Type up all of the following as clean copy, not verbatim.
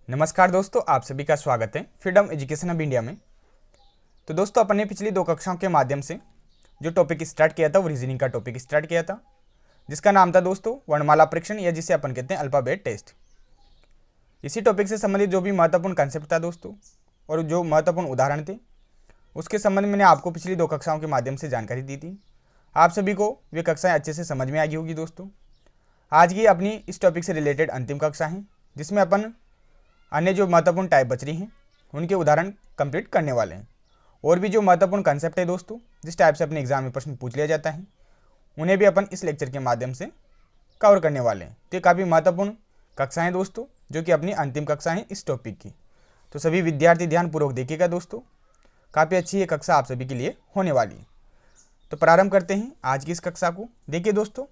नमस्कार दोस्तों, आप सभी का स्वागत है फ्रीडम एजुकेशन ऑफ इंडिया में। तो दोस्तों, अपन ने पिछली 2 कक्षाओं के माध्यम से जो टॉपिक स्टार्ट किया था वो रीजनिंग का टॉपिक स्टार्ट किया था, जिसका नाम था दोस्तों वर्णमाला परीक्षण, या जिसे अपन कहते हैं अल्फाबेट टेस्ट। इसी टॉपिक से संबंधित जो भी महत्वपूर्ण कंसेप्ट था दोस्तों और जो महत्वपूर्ण उदाहरण थे, उसके संबंध में मैंने आपको पिछली 2 कक्षाओं के माध्यम से जानकारी दी थी। आप सभी को वे कक्षाएँ अच्छे से समझ में आ गई होगी दोस्तों। आज की अपनी इस टॉपिक से रिलेटेड अंतिम कक्षा है, जिसमें अपन अन्य जो महत्वपूर्ण टाइप बच रही हैं उनके उदाहरण कंप्लीट करने वाले हैं। और भी जो महत्वपूर्ण कंसेप्ट है दोस्तों, जिस टाइप से अपने एग्जाम में प्रश्न पूछ लिया जाता है, उन्हें भी अपन इस लेक्चर के माध्यम से कवर करने वाले हैं। तो ये काफ़ी महत्वपूर्ण कक्षाएं दोस्तों, जो कि अपनी अंतिम कक्षा हैं इस टॉपिक की। तो सभी विद्यार्थी ध्यानपूर्वक देखिएगा दोस्तों, काफ़ी अच्छी ये कक्षा आप सभी के लिए होने वाली है। तो प्रारंभ करते हैं आज की इस कक्षा को। देखिए दोस्तों,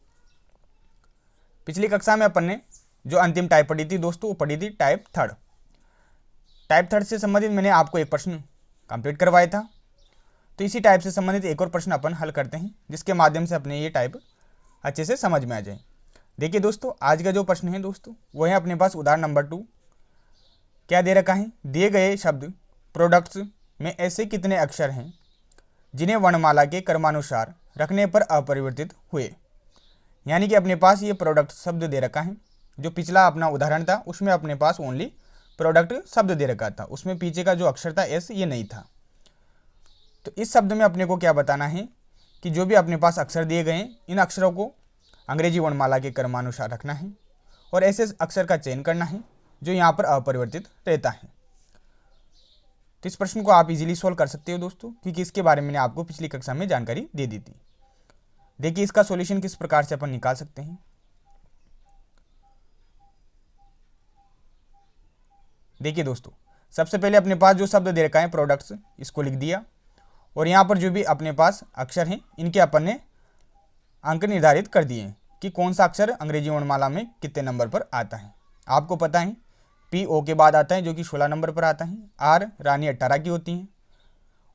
पिछली कक्षा में अपन ने जो अंतिम टाइप पढ़ी थी दोस्तों, वो पढ़ी थी टाइप थर्ड। टाइप थर्ड से संबंधित मैंने आपको एक प्रश्न कंप्लीट करवाया था। तो इसी टाइप से संबंधित एक और प्रश्न अपन हल करते हैं, जिसके माध्यम से अपने ये टाइप अच्छे से समझ में आ जाए। देखिए दोस्तों, आज का जो प्रश्न है दोस्तों, वो है अपने पास उदाहरण नंबर 2। क्या दे रखा है? दिए गए शब्द प्रोडक्ट्स में ऐसे कितने अक्षर हैं जिन्हें वर्णमाला के क्रमानुसार रखने पर अपरिवर्तित हुए। यानी कि अपने पास ये प्रोडक्ट शब्द दे रखा है। जो पिछला अपना उदाहरण था उसमें अपने पास ओनली प्रोडक्ट शब्द दे रखा था, उसमें पीछे का जो अक्षर था एस, ये नहीं था। तो इस शब्द में अपने को क्या बताना है कि जो भी अपने पास अक्षर दिए गए हैं, इन अक्षरों को अंग्रेजी वर्णमाला के क्रमानुसार रखना है और ऐसे अक्षर का चयन करना है जो यहाँ पर अपरिवर्तित रहता है। तो इस प्रश्न को आप इजीली सॉल्व कर सकते हो दोस्तों, क्योंकि इसके बारे में मैंने आपको पिछली कक्षा में जानकारी दे दी थी। देखिए इसका सॉल्यूशन किस प्रकार से अपन निकाल सकते हैं। देखिए दोस्तों, सबसे पहले अपने पास जो शब्द दे रखा है प्रोडक्ट्स, इसको लिख दिया और यहाँ पर जो भी अपने पास अक्षर हैं इनके अपन ने अंक निर्धारित कर दिए कि कौन सा अक्षर अंग्रेजी वर्णमाला में कितने नंबर पर आता है। आपको पता है पी ओ के बाद आता है जो कि 16 नंबर पर आता है, आर रानी 18 की होती हैं,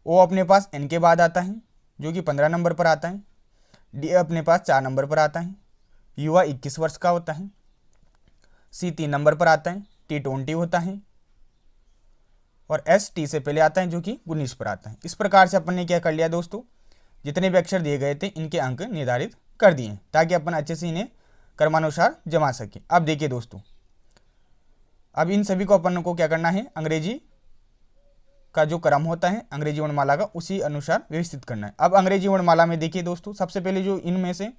ओ अपने पास एन के बाद आता है जो कि 15 नंबर पर आता है, डी अपने पास 4 नंबर पर आता है, युवा 21 वर्ष का होता है, सी 3 नंबर पर आता है, टी 20 होता है और एस टी से पहले आता है जो कि 19 पर आता है। इस प्रकार से अपन ने क्या कर लिया दोस्तों, जितने भी अक्षर दिए गए थे इनके अंक निर्धारित कर दिए ताकि अपन अच्छे से इन्हें क्रमानुसार जमा सके। अब देखिए दोस्तों, अब इन सभी को अपन को क्या करना है, अंग्रेजी का जो क्रम होता है अंग्रेजी वर्णमाला का, उसी अनुसार व्यवस्थित करना है। अब अंग्रेजी वर्णमाला में देखिए दोस्तों, सबसे पहले जो इनमें से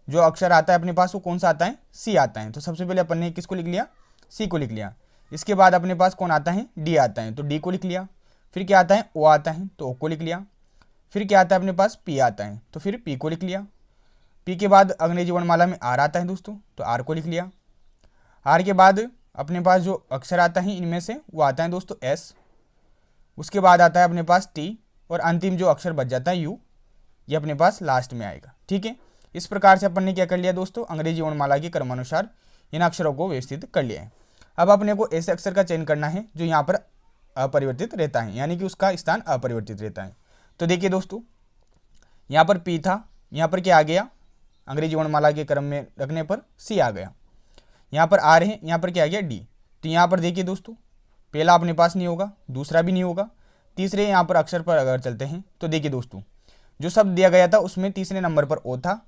जो अक्षर आता है अपने पास वो कौन सा आता है, सी आता है। तो सबसे पहले अपन ने किसको लिख लिया, सी को लिख लिया। इसके बाद अपने पास कौन आता है, डी आता है, तो डी को लिख लिया। फिर क्या आता है, ओ आता है, तो ओ को लिख लिया। फिर क्या आता है अपने पास, पी आता है, तो फिर पी को लिख लिया। पी के बाद अंग्रेजी वर्णमाला में आर आता है दोस्तों, तो आर को लिख लिया। आर के बाद अपने पास जो अक्षर आता है इनमें से वो आता है दोस्तों एस। उसके बाद आता है अपने पास टी और अंतिम जो अक्षर बच जाता है यू, ये अपने पास लास्ट में आएगा। ठीक है, इस प्रकार से अपन ने क्या कर लिया दोस्तों, अंग्रेजी वर्णमाला के क्रमानुसार इन अक्षरों को व्यवस्थित कर लिया है। अब अपने को ऐसे अक्षर का चयन करना है जो यहाँ पर अपरिवर्तित रहता है, यानी कि उसका स्थान अपरिवर्तित रहता है। तो देखिए दोस्तों, यहाँ पर पी था, यहाँ पर क्या आ गया, अंग्रेजी वर्णमाला के क्रम में रखने पर सी आ गया। यहाँ पर आर है, यहाँ पर क्या आ गया, डी। तो यहाँ पर देखिए दोस्तों, पहला अपने पास नहीं होगा, दूसरा भी नहीं होगा, तीसरे यहाँ पर अक्षर पर अगर चलते हैं तो देखिए दोस्तों, जो शब्द दिया गया था उसमें तीसरे नंबर पर ओ था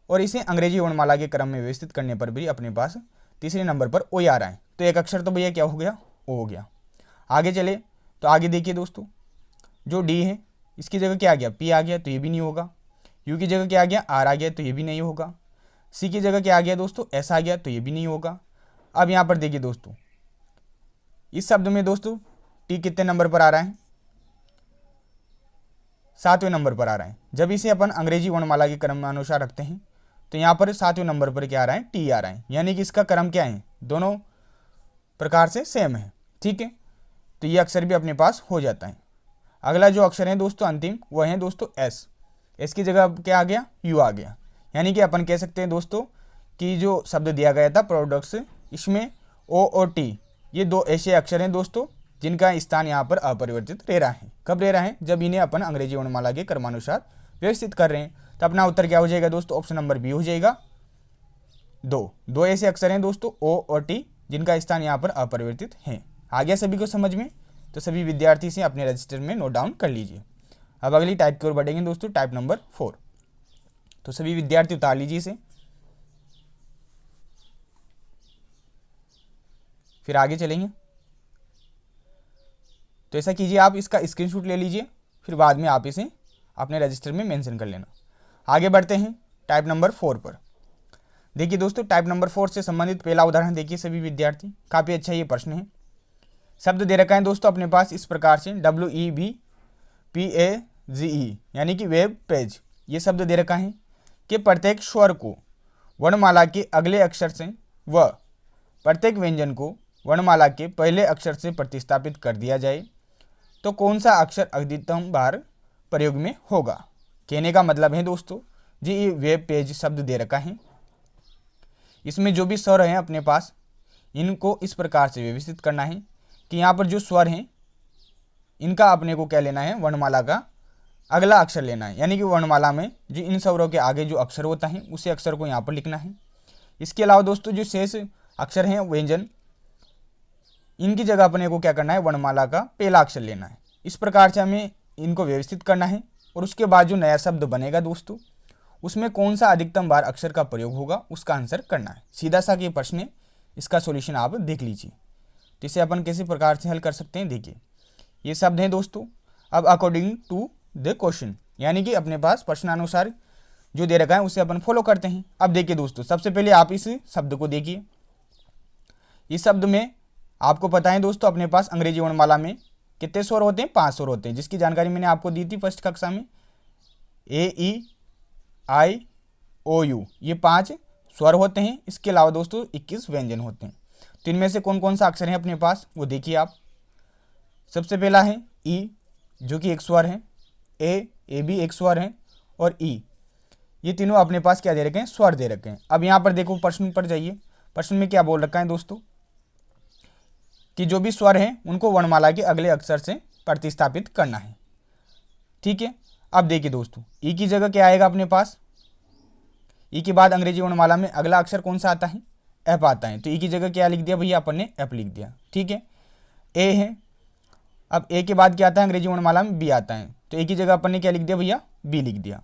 और इसे अंग्रेजी वर्णमाला के क्रम में व्यवस्थित करने पर भी अपने पास तीसरे नंबर पर ओ आ रहा है। तो एक अक्षर तो भैया क्या हो गया, ओ हो गया। आगे चले तो आगे देखिए दोस्तों, जो डी है इसकी जगह क्या आ गया, पी आ गया, तो ये भी नहीं होगा। यू की जगह क्या आ गया, आर आ गया, तो ये भी नहीं होगा। सी की जगह क्या आ गया दोस्तों, एस आ गया, तो ये भी नहीं होगा। अब यहाँ पर देखिए दोस्तों, इस शब्द में दोस्तों टी कितने नंबर पर आ रहा है, 7वें नंबर पर आ रहा है। जब इसे अपन अंग्रेजी वर्णमाला के क्रमानुसार रखते हैं तो यहाँ पर 7वें नंबर पर क्या आ रहा है, टी आ रहा है, यानी कि इसका क्रम क्या है, दोनों प्रकार से सेम है। ठीक है, तो ये अक्षर भी अपने पास हो जाता है। अगला जो अक्षर है दोस्तों अंतिम, वह है दोस्तों एस। एस की जगह क्या आ गया, यू आ गया। यानी कि अपन कह सकते हैं दोस्तों कि जो शब्द दिया गया था प्रोडक्ट्स, इसमें ओ और टी ये दो ऐसे अक्षर हैं दोस्तों जिनका स्थान यहाँ पर अपरिवर्तित रह रहा है। कब रह रहा है, जब इन्हें अपन अंग्रेजी वर्णमाला के क्रमानुसार व्यवस्थित कर रहे हैं। तो अपना उत्तर क्या हो जाएगा दोस्तों, ऑप्शन नंबर बी हो जाएगा। दो ऐसे अक्षर हैं दोस्तों ओ और टी जिनका स्थान यहाँ पर अपरिवर्तित है। आ गया सभी को समझ में? तो सभी विद्यार्थी से अपने रजिस्टर में नोट डाउन कर लीजिए। अब अगली टाइप की ओर बढ़ेंगे दोस्तों, टाइप नंबर 4। तो सभी विद्यार्थी उतार लीजिए इसे। फिर आगे चलेंगे। तो ऐसा कीजिए, आप इसका स्क्रीनशॉट ले लीजिए, फिर बाद में आप इसे अपने रजिस्टर में मेंशन कर लेना। आगे बढ़ते हैं टाइप नंबर 4 पर। देखिए दोस्तों, टाइप नंबर 4 से संबंधित पहला उदाहरण देखिए सभी विद्यार्थी। काफ़ी अच्छा ये प्रश्न है। शब्द दे रखा है दोस्तों अपने पास इस प्रकार से, WEBPAGE यानी कि वेब पेज। ये शब्द दे रखा है कि प्रत्येक स्वर को वर्णमाला के अगले अक्षर से व प्रत्येक व्यंजन को वर्णमाला के पहले अक्षर से प्रतिस्थापित कर दिया जाए तो कौन सा अक्षर अधिकतम बार प्रयोग में होगा। कहने का मतलब है दोस्तों जी, ये वेब पेज शब्द दे रखा है, इसमें जो भी स्वर हैं अपने पास इनको इस प्रकार से व्यवस्थित करना है कि यहाँ पर जो स्वर हैं इनका अपने को क्या लेना है, वर्णमाला का अगला अक्षर लेना है। यानी कि वर्णमाला में जो इन स्वरों के आगे जो अक्षर होता है उसी अक्षर को यहाँ पर लिखना है। इसके अलावा दोस्तों जो शेष अक्षर हैं व्यंजन, इनकी जगह अपने को क्या करना है, वर्णमाला का पहला अक्षर लेना है। इस प्रकार से हमें इनको व्यवस्थित करना है और उसके बाद जो नया शब्द बनेगा दोस्तों उसमें कौन सा अधिकतम बार अक्षर का प्रयोग होगा उसका आंसर करना है। सीधा सा ये प्रश्न है, इसका सॉल्यूशन आप देख लीजिए। तो इसे अपन किसी प्रकार से हल कर सकते हैं। देखिए ये शब्द हैं दोस्तों। अब अकॉर्डिंग टू द क्वेश्चन, यानी कि अपने पास प्रश्नानुसार जो दे रखा है उसे अपन फॉलो करते हैं। अब देखिए दोस्तों, सबसे पहले आप इस शब्द को देखिए। इस शब्द में आपको पता है दोस्तों अपने पास अंग्रेजी वर्णमाला में कितने स्वर होते हैं, 5 स्वर होते हैं, जिसकी जानकारी मैंने आपको दी थी फर्स्ट कक्षा में। AEIOU ये 5 स्वर होते हैं। इसके अलावा दोस्तों 21 व्यंजन होते हैं। तो इनमें से कौन कौन सा अक्षर है अपने पास वो देखिए आप। सबसे पहला है ई, जो कि एक स्वर है, ए भी एक स्वर है, और ई, ये तीनों अपने पास क्या दे रखे हैं, स्वर दे रखे हैं। अब यहाँ पर देखो, प्रश्न पर जाइए। प्रश्न में क्या बोल रखा है दोस्तों कि जो भी स्वर हैं उनको वर्णमाला के अगले अक्षर से प्रतिस्थापित करना है। ठीक है। अब देखिए दोस्तों, ई की जगह क्या आएगा अपने पास, ई के बाद अंग्रेजी वर्णमाला में अगला अक्षर कौन सा आता है, एफ आता है। तो ई की जगह क्या लिख दिया भैया, अपन ने एफ लिख दिया। ठीक है। ए है, अब ए के बाद क्या आता है अंग्रेजी वर्णमाला में, बी आता है। तो ए की जगह अपन ने क्या लिख दिया भैया, बी लिख दिया।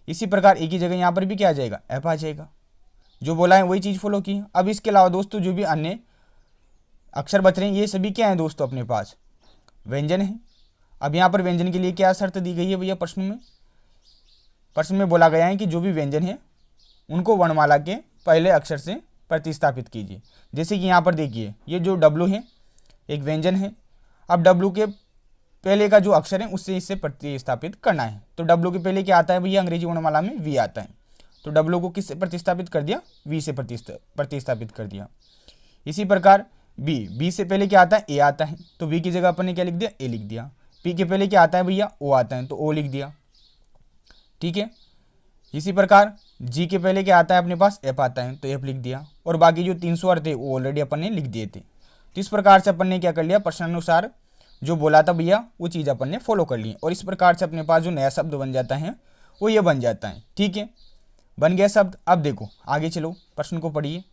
इसी प्रकार ए की जगह यहाँ पर भी क्या आ जाएगा, एफ आ जाएगा। जो बोला है वही चीज़ फॉलो की। अब इसके अलावा दोस्तों जो भी अन्य अक्षर बच रहे हैं ये सभी क्या हैं दोस्तों, अपने पास व्यंजन है। अब यहाँ पर व्यंजन के लिए क्या शर्त दी गई है भैया, प्रश्न में बोला गया है कि जो भी व्यंजन है उनको वर्णमाला के पहले अक्षर से प्रतिस्थापित कीजिए। जैसे कि यहाँ पर देखिए, ये जो डब्लू है एक व्यंजन है। अब डब्लू के पहले का जो अक्षर है उससे इसे प्रतिस्थापित करना है। तो डब्लू के पहले क्या आता है भैया, अंग्रेजी वर्णमाला में वी आता है। तो डब्लू को किससे प्रतिस्थापित कर दिया, वी से प्रतिस्थापित कर दिया। इसी प्रकार बी से पहले क्या आता है, ए आता है। तो बी की जगह अपन ने क्या लिख दिया, ए लिख दिया। पी के पहले क्या आता है भैया, ओ आता है, तो ओ लिख दिया। ठीक है। इसी प्रकार जी के पहले क्या आता है अपने पास, एफ आता है, तो एफ लिख दिया। और बाकी जो 3 स्वर थे वो ऑलरेडी अपन ने लिख दिए थे। तो इस प्रकार से अपन ने क्या कर लिया, प्रश्नानुसार जो बोला था भैया वो चीज़ अपन ने फॉलो कर ली। और इस प्रकार से अपने पास जो नया शब्द बन जाता है वो ये बन जाता है। ठीक है, बन गया शब्द। अब देखो आगे चलो, प्रश्न को पढ़िए।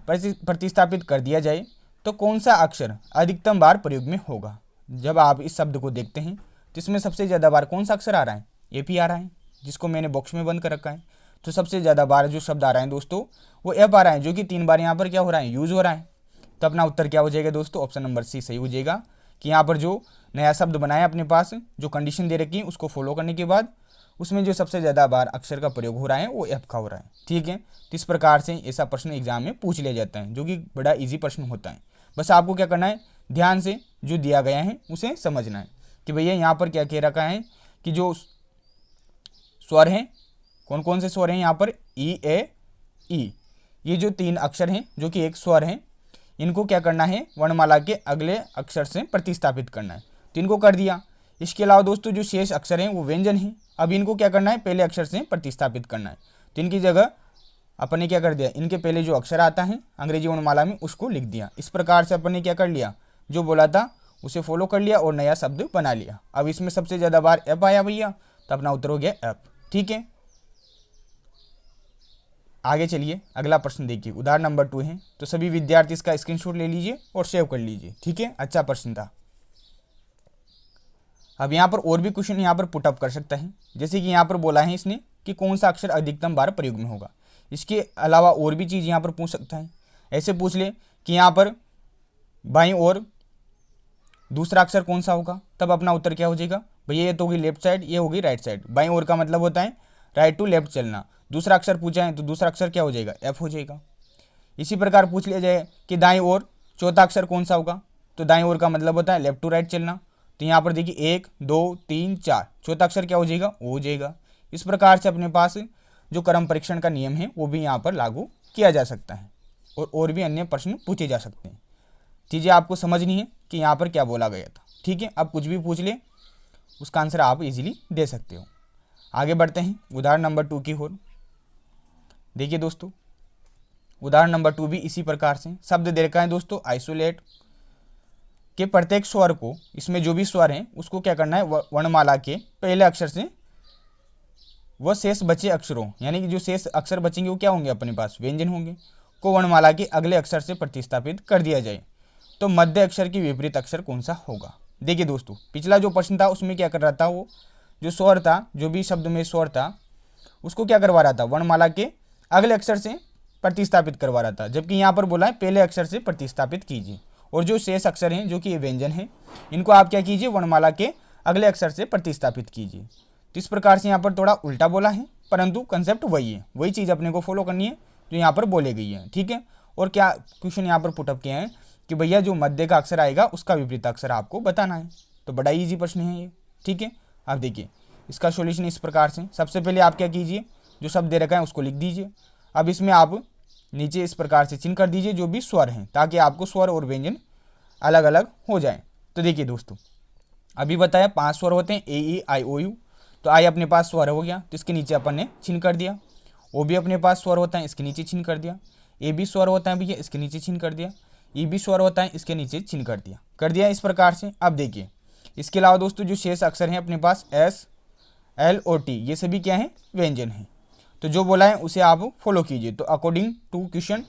प्रतिस्थापित कर दिया जाए तो कौन सा अक्षर अधिकतम बार प्रयोग में होगा। जब आप इस शब्द को देखते हैं तो इसमें सबसे ज़्यादा बार कौन सा अक्षर आ रहा है, एफ ही आ रहा है, जिसको मैंने बॉक्स में बंद कर रखा है। तो सबसे ज़्यादा बार जो शब्द आ रहा है दोस्तों वो एफ आ रहा है, जो कि 3 बार यहाँ पर क्या हो रहा है, यूज हो रहा है। तो अपना उत्तर क्या हो जाएगा दोस्तों, ऑप्शन नंबर सी सही हो जाएगा कि यहाँ पर जो नया शब्द बनाया अपने पास, जो कंडीशन दे रखी है उसको फॉलो करने के बाद उसमें जो सबसे ज़्यादा बार अक्षर का प्रयोग हो रहा है वो एफ का हो रहा है। ठीक है। तो इस प्रकार से ऐसा प्रश्न एग्जाम में पूछ लिया जाता है, जो कि बड़ा ईजी प्रश्न होता है। बस आपको क्या करना है, ध्यान से जो दिया गया है उसे समझना है कि भैया यहाँ पर क्या कह रखा है कि जो स्वर हैं, कौन कौन से स्वर हैं यहाँ पर, ई ए ई, ये जो 3 अक्षर हैं जो कि एक स्वर हैं, इनको क्या करना है, वर्णमाला के अगले अक्षर से प्रतिस्थापित करना है। तो इनको कर दिया। इसके अलावा दोस्तों जो शेष अक्षर हैं वो व्यंजन हैं। अब इनको क्या करना है, पहले अक्षर से प्रतिस्थापित करना है। तो इनकी जगह अपन ने क्या कर दिया, इनके पहले जो अक्षर आता है अंग्रेजी वर्णमाला में उसको लिख दिया। इस प्रकार से अपन ने क्या कर लिया, जो बोला था उसे फॉलो कर लिया और नया शब्द बना लिया। अब इसमें सबसे ज़्यादा बार एफ आया भैया, तो अपना उत्तर हो गया एफ। ठीक है। आगे चलिए अगला प्रश्न देखिए, उदाहरण नंबर 2 है। तो सभी विद्यार्थी इसका स्क्रीनशॉट ले लीजिए और सेव कर लीजिए, ठीक है। अच्छा प्रश्न था। अब यहाँ पर और भी क्वेश्चन यहाँ पर पुटअप कर सकता है, जैसे कि यहाँ पर बोला है इसने कि कौन सा अक्षर अधिकतम बार प्रयोग में होगा। इसके अलावा और भी चीज़ यहाँ पर पूछ सकता है। ऐसे पूछ ले कि यहाँ पर बाईं ओर दूसरा अक्षर कौन सा होगा, तब अपना उत्तर क्या हो जाएगा भैया, ये तो होगी लेफ्ट साइड, ये होगी राइट साइड। बाईं ओर का मतलब होता है राइट टू लेफ्ट चलना। दूसरा अक्षर पूछा है तो दूसरा अक्षर क्या हो जाएगा, एफ हो जाएगा। इसी प्रकार पूछ लिया जाए कि दाईं ओर चौथा अक्षर कौन सा होगा, तो दाईं ओर का मतलब होता है लेफ्ट टू राइट चलना। तो यहाँ पर देखिए 1 2 3 4, चौथा अक्षर क्या हो जाएगा, ओ हो जाएगा। इस प्रकार से अपने पास जो क्रम परीक्षण का नियम है वो भी यहाँ पर लागू किया जा सकता है और भी अन्य प्रश्न पूछे जा सकते हैं। चीज़ें आपको समझनी है कि यहाँ पर क्या बोला गया था, ठीक है। अब कुछ भी पूछ ले उसका आंसर आप इजीली दे सकते हो। आगे बढ़ते हैं उदाहरण नंबर 2 की ओर। देखिए दोस्तों, उदाहरण नंबर 2 भी इसी प्रकार से शब्द दे रखा है दोस्तों, आइसोलेट के प्रत्येक स्वर को, इसमें जो भी स्वर हैं उसको क्या करना है, वर्णमाला के पहले अक्षर से वह शेष बचे अक्षरों, यानी कि जो शेष अक्षर बचेंगे वो क्या होंगे, अपने पास व्यंजन होंगे, को वर्णमाला के अगले अक्षर से प्रतिस्थापित कर दिया जाए। तो मध्य अक्षर की विपरीत अक्षर कौन सा होगा। देखिए दोस्तों, पिछला जो प्रश्न था उसमें क्या कर रहा था, वो जो स्वर था, जो भी शब्द में स्वर था उसको क्या करवा रहा था, वर्णमाला के अगले अक्षर से प्रतिस्थापित करवा रहा था। जबकि यहाँ पर बोला है पहले अक्षर से प्रतिस्थापित कीजिए, और जो शेष अक्षर हैं जो कि ये व्यंजन है इनको आप क्या कीजिए, वर्णमाला के अगले अक्षर से प्रतिस्थापित कीजिए। तो इस प्रकार से यहाँ पर थोड़ा उल्टा बोला है, परंतु कंसेप्ट वही है, वही चीज़ अपने को फॉलो करनी है जो यहाँ पर बोले गई है, ठीक है। और क्या क्वेश्चन यहाँ पर पुटअप किया है कि भैया जो मध्य का अक्षर आएगा उसका विपरीत अक्षर आपको बताना है। तो बड़ा ईजी प्रश्न है ये, ठीक है। आप देखिए इसका सॉल्यूशन इस प्रकार से, सबसे पहले आप क्या कीजिए, जो शब्द दे रखा है उसको लिख दीजिए। अब इसमें आप नीचे इस प्रकार से चिन्ह कर दीजिए जो भी स्वर हैं, ताकि आपको स्वर और व्यंजन अलग अलग हो जाए। तो देखिए दोस्तों, अभी बताया 5 स्वर होते हैं, ए ई आई ओ यू। तो आई अपने पास स्वर हो गया, तो इसके नीचे अपन ने चिन्ह कर दिया। ओ भी अपने पास स्वर होता है, इसके नीचे चिन्ह कर दिया। ए भी स्वर होता है भैया, इसके नीचे चिन्ह कर दिया। ई भी स्वर होता है, इसके नीचे चिन्ह कर दिया इस प्रकार से। अब देखिए इसके अलावा दोस्तों जो शेष अक्षर हैं अपने पास, एस एल और टी, ये सभी क्या है, व्यंजन है। तो जो बोला है उसे आप फॉलो कीजिए। तो अकॉर्डिंग टू क्वेश्चन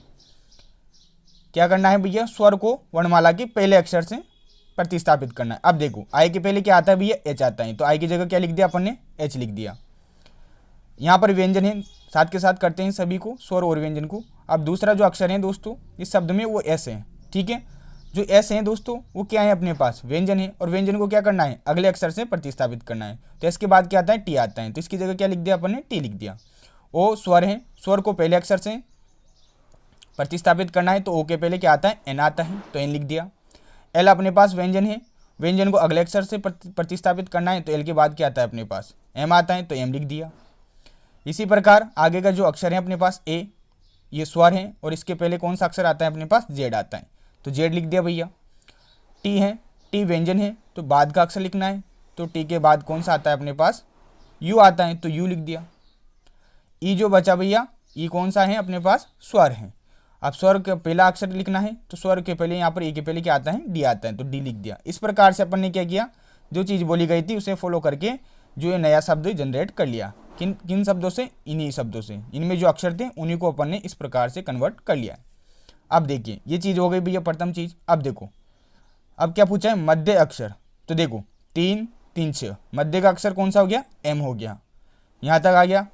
क्या करना है भैया, स्वर को वर्णमाला के पहले अक्षर से प्रतिस्थापित करना है। अब देखो आई के पहले क्या आता है भैया, एच आता है, तो आई की जगह क्या लिख दिया अपन ने, एच लिख दिया। यहाँ पर व्यंजन है, साथ के साथ करते हैं सभी को, स्वर और व्यंजन को। अब दूसरा जो अक्षर है दोस्तों इस शब्द में वो एस है, ठीक है। जो एस है दोस्तों वो क्या है, अपने पास व्यंजन है, और व्यंजन को क्या करना है, अगले अक्षर से प्रतिस्थापित करना है। तो एस के बाद क्या आता है, टी आता है, तो इसकी जगह क्या लिख दिया अपन ने, टी लिख दिया। ओ स्वर है, स्वर को पहले अक्षर से प्रतिस्थापित करना है, तो ओ के पहले क्या आता है, एन आता है, तो एन लिख दिया। एल अपने पास व्यंजन है, व्यंजन को अगले अक्षर से प्रतिस्थापित करना है, तो एल के बाद क्या आता है अपने पास, एम आता है, तो एम लिख दिया। इसी प्रकार आगे का जो अक्षर है अपने पास ए, ये स्वर है, और इसके पहले कौन सा अक्षर आता है अपने पास, जेड आता है, तो जेड लिख दिया भैया। टी है, टी व्यंजन है, तो बाद का अक्षर लिखना है, तो टी के बाद कौन सा आता है अपने पास, यू आता है, तो यू लिख दिया। ई जो बचा भैया, ई कौन सा है अपने पास, स्वर है। अब स्वर का पहला अक्षर लिखना है, तो स्वर के पहले यहाँ पर ए के पहले क्या आता है, डी आता है, तो डी लिख दिया। इस प्रकार से अपन ने क्या किया, जो चीज़ बोली गई थी उसे फॉलो करके जो ये नया शब्द जनरेट कर लिया। किन किन शब्दों से, इन्हीं शब्दों से, इनमें जो अक्षर थे उन्हीं को अपन ने इस प्रकार से कन्वर्ट कर लिया। अब देखिए ये चीज़ हो गई भैया प्रथम चीज़। अब देखो अब क्या पूछा है, मध्य अक्षर। तो देखो 3 3 6, मध्य का अक्षर कौन सा हो गया, एम हो गया, यहाँ तक आ गया।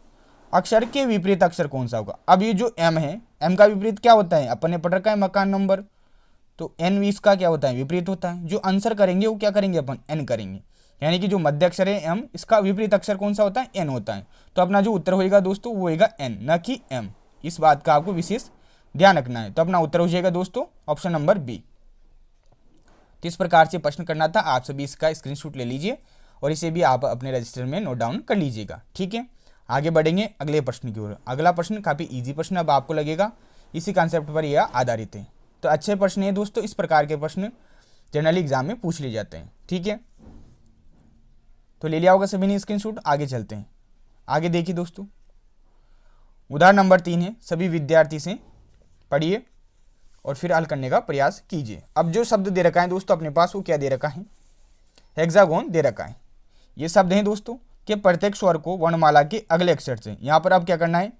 अक्षर के विपरीत अक्षर कौन सा होगा। अब ये जो एम है, एम का विपरीत क्या होता है, अपन ने पढ़ रखा है मकान नंबर, तो एन इसका क्या होता है, विपरीत होता है। जो आंसर करेंगे वो क्या करेंगे, अपन एन करेंगे। यानी कि जो मध्य अक्षर है एम, इसका विपरीत अक्षर कौन सा होता है, एन होता है। तो अपना जो उत्तर होएगा दोस्तों वो होएगा एन, न कि एम। इस बात का आपको विशेष ध्यान रखना है। तो अपना उत्तर हो जाएगा दोस्तों ऑप्शन नंबर बी। तो इस प्रकार से प्रश्न करना था, आप सभी इसका स्क्रीनशॉट ले लीजिए और इसे भी आप अपने रजिस्टर में नोट डाउन कर लीजिएगा, ठीक है। आगे बढ़ेंगे अगले प्रश्न की ओर। अगला प्रश्न काफ़ी इजी प्रश्न अब आपको लगेगा, इसी कॉन्सेप्ट पर यह आधारित है। तो अच्छे प्रश्न है दोस्तों, इस प्रकार के प्रश्न जनरली एग्जाम में पूछ लिए जाते हैं, ठीक है। तो ले लिया होगा सभी ने स्क्रीनशॉट। आगे चलते हैं। आगे देखिए दोस्तों, उदाहरण नंबर 3 है, सभी विद्यार्थी से पढ़िए और फिर हल करने का प्रयास कीजिए। अब जो शब्द दे रखा है दोस्तों अपने पास, वो क्या दे रखा है, हेक्सागोन दे रखा है। ये शब्द हैं दोस्तों कि प्रत्येक स्वर को वर्णमाला के अगले अक्षर से, यहाँ पर अब क्या करना है,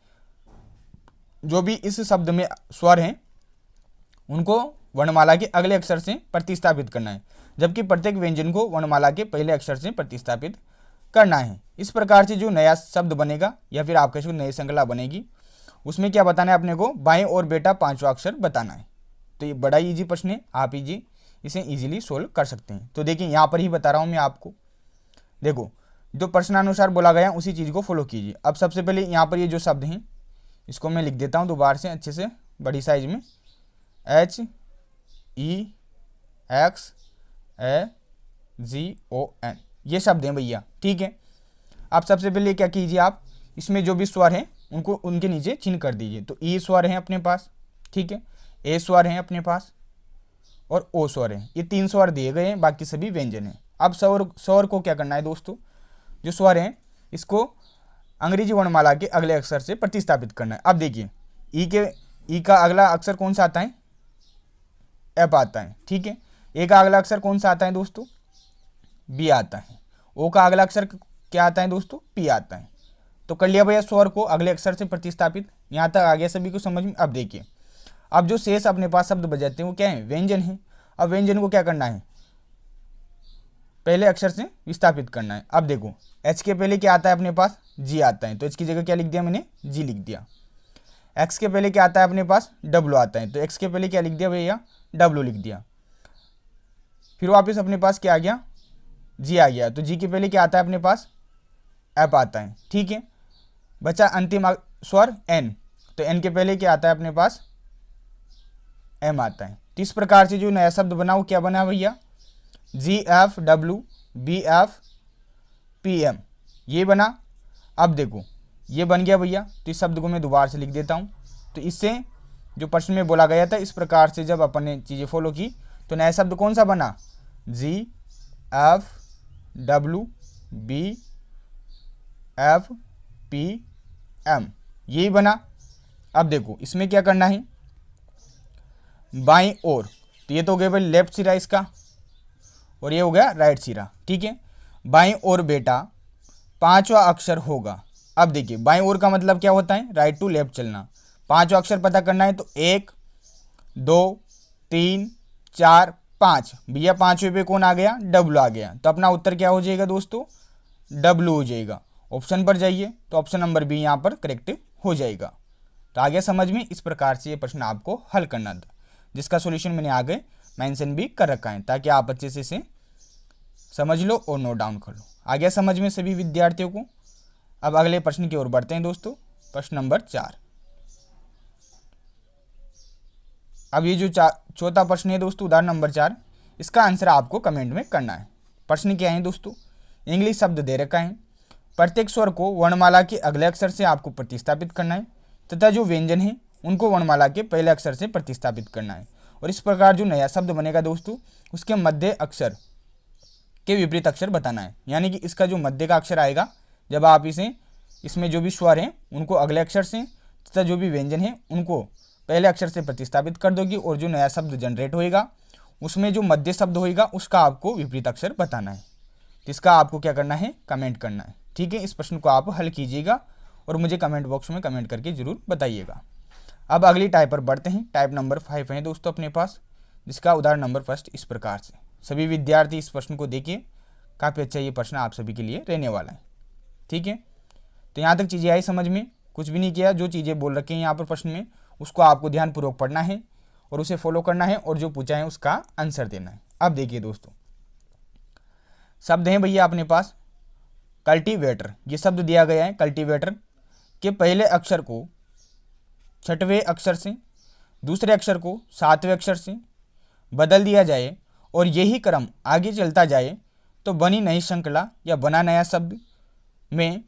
जो भी इस शब्द में स्वर हैं उनको वर्णमाला के अगले अक्षर से प्रतिस्थापित करना है, जबकि प्रत्येक व्यंजन को वर्णमाला के पहले अक्षर से प्रतिस्थापित करना है। इस प्रकार से जो नया शब्द बनेगा या फिर आपके जो नई श्रृंखला बनेगी उसमें क्या बताना है अपने को, बाएं और बेटा पांचवा अक्षर बताना है। तो ये बड़ा इजी प्रश्न है, आप इसे इजीली सोल्व कर सकते हैं। तो देखिए यहाँ पर ही बता रहा हूँ मैं आपको, देखो जो प्रश्नानुसार बोला गया उसी चीज़ को फॉलो कीजिए। अब सबसे पहले यहाँ पर ये जो शब्द हैं इसको मैं लिख देता हूँ दोबारा से अच्छे से बड़ी साइज में, HEXAGON ये शब्द हैं भैया, ठीक है। आप सबसे पहले क्या कीजिए, आप इसमें जो भी स्वर हैं उनको उनके नीचे चिन्ह कर दीजिए। तो ई स्वर हैं अपने पास, ठीक है, ए स्वर हैं अपने पास और ओ स्वर हैं। ये 3 स्वर दिए गए हैं, बाकी सभी व्यंजन हैं। अब स्वर को क्या करना है दोस्तों, जो स्वर हैं इसको अंग्रेजी वर्णमाला के अगले अक्षर से प्रतिस्थापित करना है। अब देखिए ई का अगला अक्षर कौन सा आता है, एप आता है, ठीक है। ए का अगला अक्षर कौन सा आता है दोस्तों, बी आता है। ओ का अगला अक्षर क्या आता है दोस्तों, पी आता है। तो कर लिया भैया स्वर को अगले अक्षर से प्रतिस्थापित, यहाँ तक आ गया सभी को समझ में। अब देखिए, अब जो शेष अपने पास शब्द बजाते हैं वो क्या है, व्यंजन है। अब व्यंजन को क्या करना है, पहले अक्षर से विस्थापित करना है। अब देखो एच के पहले क्या आता है अपने पास, जी आता है, तो एच की जगह क्या लिख दिया मैंने, जी लिख दिया। एक्स के पहले क्या आता है अपने पास, डब्लू आता है, तो एक्स के पहले क्या लिख दिया भैया, डब्लू लिख दिया। फिर वापस अपने पास क्या आ गया, जी आ गया, तो जी के पहले क्या आता है अपने पास, एप आता है, ठीक है। बचा अंतिम स्वर एन, तो एन के पहले क्या आता है अपने पास, एम आता है। तो इस प्रकार से जो नया शब्द बना वो क्या बना भैया, GFWBFPM ये बना। अब देखो ये बन गया भैया, तो इस शब्द को मैं दोबारा से लिख देता हूँ। तो इससे जो प्रश्न में बोला गया था इस प्रकार से जब अपन ने चीज़ें फॉलो की तो नया शब्द कौन सा बना, GFWBFPM यही बना। अब देखो इसमें क्या करना है, बाईं ओर, तो ये तो हो गया भाई लेफ्ट सिरा इसका और ये हो गया राइट सिरा, ठीक है। बाईं ओर बेटा पांचवा अक्षर होगा। अब देखिए बाईं ओर का मतलब क्या होता है, राइट टू लेफ्ट चलना। पांचवा अक्षर पता करना है, तो 1 2 3 4 5 भैया पांचवें पे कौन आ गया, डब्लू आ गया। तो अपना उत्तर क्या हो जाएगा दोस्तों, डब्लू हो जाएगा। ऑप्शन पर जाइए तो ऑप्शन नंबर बी यहाँ पर करेक्ट हो जाएगा। तो आगे समझ में, इस प्रकार से ये प्रश्न आपको हल करना था, जिसका सॉल्यूशन मैंने आगे मेंशन भी कर रखा है ताकि आप अच्छे से इसे समझ लो और नोट डाउन कर लो। आगे समझ में सभी विद्यार्थियों को। अब अगले प्रश्न की ओर बढ़ते हैं दोस्तों, प्रश्न नंबर 4। अब ये जो चौथा प्रश्न है दोस्तों, उदाहरण नंबर 4, इसका आंसर आपको कमेंट में करना है। प्रश्न क्या है दोस्तों, इंग्लिश शब्द दे रखा है, प्रत्येक स्वर को वर्णमाला के अगले अक्षर से आपको प्रतिस्थापित करना है तथा जो व्यंजन है उनको वर्णमाला के पहले अक्षर से प्रतिस्थापित करना है। और इस प्रकार जो नया शब्द बनेगा दोस्तों उसके मध्य अक्षर के विपरीत अक्षर बताना है। यानी कि इसका जो मध्य का अक्षर आएगा, जब आप इसमें जो भी स्वर हैं उनको अगले अक्षर से तथा जो भी व्यंजन है उनको पहले अक्षर से प्रतिस्थापित कर दोगी और जो नया शब्द जनरेट होएगा उसमें जो मध्य शब्द होएगा उसका आपको विपरीत अक्षर बताना है। तो इसका आपको क्या करना है, कमेंट करना है, ठीक है। इस प्रश्न को आप हल कीजिएगा और मुझे कमेंट बॉक्स में कमेंट करके ज़रूर बताइएगा। अब अगली टाइप पर बढ़ते हैं। टाइप नंबर 5 है दोस्तों अपने पास, जिसका उदाहरण नंबर 1 इस प्रकार से। सभी विद्यार्थी इस प्रश्न को देखिए, काफ़ी अच्छा ये प्रश्न आप सभी के लिए रहने वाला है, ठीक है। तो यहाँ तक चीज़ें आई समझ में, कुछ भी नहीं किया, जो चीज़ें बोल रखी हैं यहाँ पर प्रश्न में उसको आपको ध्यानपूर्वक पढ़ना है और उसे फॉलो करना है और जो पूछा है उसका आंसर देना है। अब देखिए दोस्तों, शब्द हैं भैया अपने पास कल्टीवेटर, ये शब्द दिया गया है। कल्टीवेटर के पहले अक्षर को 6वें अक्षर से, दूसरे अक्षर को 7वें अक्षर से बदल दिया जाए और यही क्रम आगे चलता जाए तो बनी नई श्रृंखला या बना नया शब्द में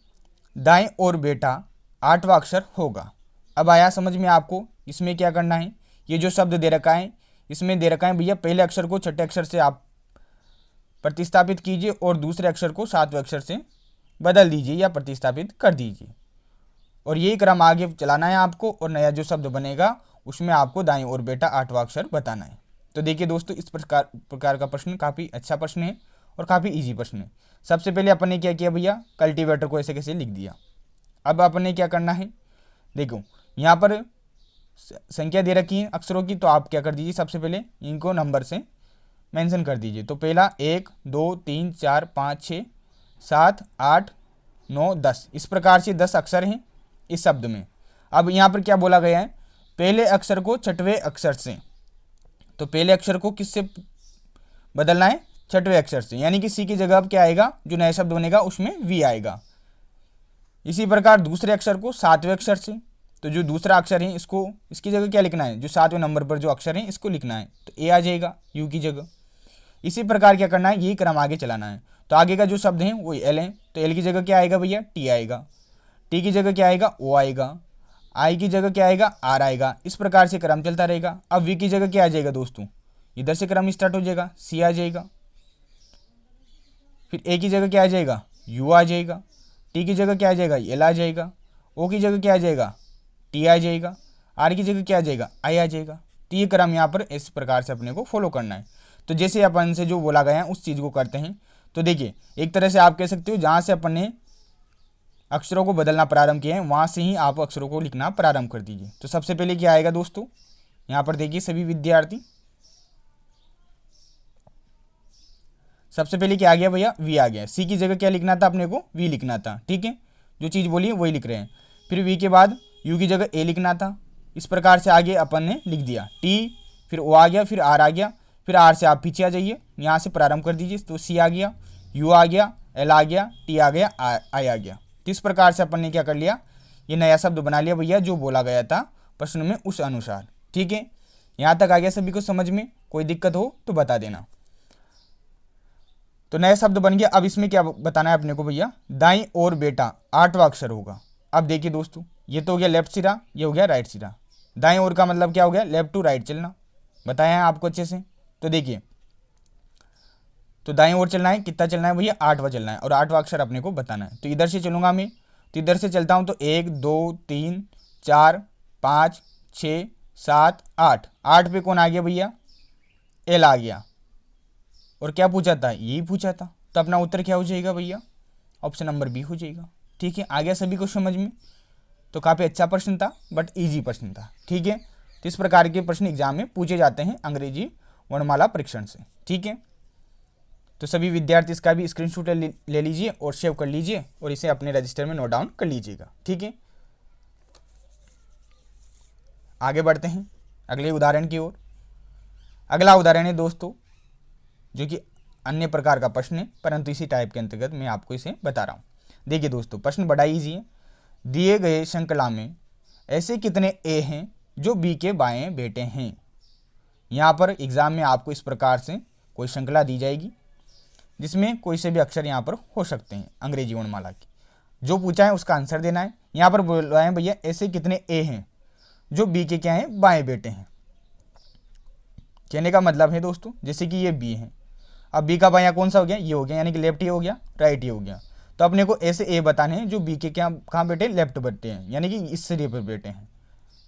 दाएं ओर बेटा 8वां अक्षर होगा। अब आया समझ में आपको, इसमें क्या करना है, ये जो शब्द दे रखा है इसमें दे रखा है भैया पहले अक्षर को 6ठे अक्षर से आप प्रतिस्थापित कीजिए और दूसरे अक्षर को 7वें अक्षर से बदल दीजिए या प्रतिस्थापित कर दीजिए और यही क्रम आगे चलाना है आपको और नया जो शब्द बनेगा उसमें आपको दाईं ओर बेटा 8वां अक्षर बताना है। तो देखिए दोस्तों, इस प्रकार का प्रश्न काफ़ी अच्छा प्रश्न है और काफ़ी इजी प्रश्न है। सबसे पहले अपन ने क्या किया भैया, कल्टीवेटर को ऐसे कैसे लिख दिया। अब अपन ने क्या करना है, देखो यहाँ पर संख्या दे रखी है अक्षरों की, तो आप क्या कर दीजिए, सबसे पहले इनको नंबर से मेंशन कर दीजिए। तो पहला 1 2 3 4 5 6 7 8 9 10, इस प्रकार से 10 अक्षर हैं इस शब्द में। अब यहाँ पर क्या बोला गया है, पहले अक्षर को छठवें अक्षर से, तो पहले अक्षर को किससे बदलना है, छठवें अक्षर से, यानी कि सी की जगह अब क्या आएगा, जो नया शब्द बनेगा उसमें वी आएगा। इसी प्रकार दूसरे अक्षर को सातवें अक्षर से, तो जो दूसरा अक्षर है इसको, इसकी जगह क्या लिखना है, जो सातवें नंबर पर जो अक्षर है इसको लिखना है, तो ए आ जाएगा यू की जगह। इसी प्रकार क्या करना है, यही क्रम आगे चलाना है। तो आगे का जो शब्द है वो एल है, तो एल की जगह क्या आएगा भैया, टी आएगा। टी की जगह क्या आएगा, ओ आएगा। आई की जगह क्या आएगा, आर आएगा। इस प्रकार से क्रम चलता रहेगा। अब वी की जगह क्या आ जाएगा दोस्तों, इधर से क्रम स्टार्ट हो जाएगा, सी आ जाएगा। फिर ए की जगह क्या आ जाएगा, यू आ जाएगा। टी की जगह क्या आ जाएगा, एल आ जाएगा। ओ की जगह क्या आ जाएगा, टी आ जाएगा। आर की जगह क्या आ जाएगा, आई आ जाएगा। तो ये क्रम यहाँ पर इस प्रकार से अपने को फॉलो करना है। तो जैसे अपन से जो बोला गया है उस चीज़ को करते हैं। तो देखिए, एक तरह से आप कह सकते हो जहाँ से अपन ने अक्षरों को बदलना प्रारंभ किए हैं वहाँ से ही आप अक्षरों को लिखना प्रारंभ कर दीजिए। तो सबसे पहले क्या आएगा दोस्तों, यहाँ पर देखिए सभी विद्यार्थी, सबसे पहले क्या आ गया भैया, वी आ गया। सी की जगह क्या लिखना था अपने को, वी लिखना था, ठीक है, जो चीज़ बोली है वही लिख रहे हैं। फिर वी के बाद यू की जगह ए लिखना था। इस प्रकार से आगे अपन ने लिख दिया, टी, फिर ओ आ गया, फिर आर आ गया। फिर आर से आप पीछे आ जाइए, यहाँ से प्रारंभ कर दीजिए। तो सी आ गया, यू आ गया, एल आ गया, टी आ गया, आई आ गया। तो इस प्रकार से अपन ने क्या कर लिया, ये नया शब्द बना लिया भैया, जो बोला गया था प्रश्न में उस अनुसार, ठीक है। यहाँ तक आ गया सभी को समझ में, कोई दिक्कत हो तो बता देना। तो नया शब्द बन गया। अब इसमें क्या बताना है अपने को भैया, दाईं ओर बेटा 8वां अक्षर होगा। अब देखिए दोस्तों, ये तो हो गया लेफ्ट सिरा, ये हो गया राइट सिरा। दाईं ओर का मतलब क्या हो गया, लेफ्ट टू राइट चलना, बताया है आपको अच्छे से। तो देखिए, तो दाईं ओर चलना है, कितना चलना है भैया, 8वां चलना है, और 8वां अक्षर अपने को बताना है। तो इधर से चलूंगा मैं, तो इधर से चलता हूँ, तो 1 2 3 4 5 6 7 8, 8 पे कौन आ गया भैया, एल आ गया। और क्या पूछा था, यही पूछा था, तो अपना उत्तर क्या हो जाएगा भैया, ऑप्शन नंबर बी हो जाएगा, ठीक है। आ गया सभी को समझ में। तो काफ़ी अच्छा प्रश्न था, बट इजी प्रश्न था, ठीक है। तो इस प्रकार के प्रश्न एग्जाम में पूछे जाते हैं अंग्रेजी वर्णमाला परीक्षण से, ठीक है। तो सभी विद्यार्थी इसका भी स्क्रीनशॉट ले लीजिए और सेव कर लीजिए और इसे अपने रजिस्टर में नोट डाउन कर लीजिएगा, ठीक है। आगे बढ़ते हैं अगले उदाहरण की ओर। अगला उदाहरण है दोस्तों, जो कि अन्य प्रकार का प्रश्न है, परंतु इसी टाइप के अंतर्गत मैं आपको इसे बता रहा हूँ। देखिए दोस्तों, प्रश्न बड़ा ईजी है। दिए गए श्रृंखला में ऐसे कितने ए हैं जो बी के बाएं बेटे हैं। यहाँ पर एग्जाम में आपको इस प्रकार से कोई श्रृंखला दी जाएगी, जिसमें कोई से भी अक्षर यहाँ पर हो सकते हैं अंग्रेजी वर्णमाला की। जो पूछा है उसका आंसर देना है। यहाँ पर बोल रहे हैं भैया, ऐसे कितने ए हैं जो बी के क्या हैं, बाएं बेटे हैं। कहने का मतलब है दोस्तों, जैसे कि ये बी है, अब बी का बायां कौन सा हो गया, ये हो गया, यानी कि लेफ्ट ही हो गया, राइट ही हो गया। तो अपने को ऐसे ए बताने हैं जो बी के क्या कहाँ बेटे, लेफ्ट बेटे हैं, यानी कि इस सिरे पर बेटे हैं।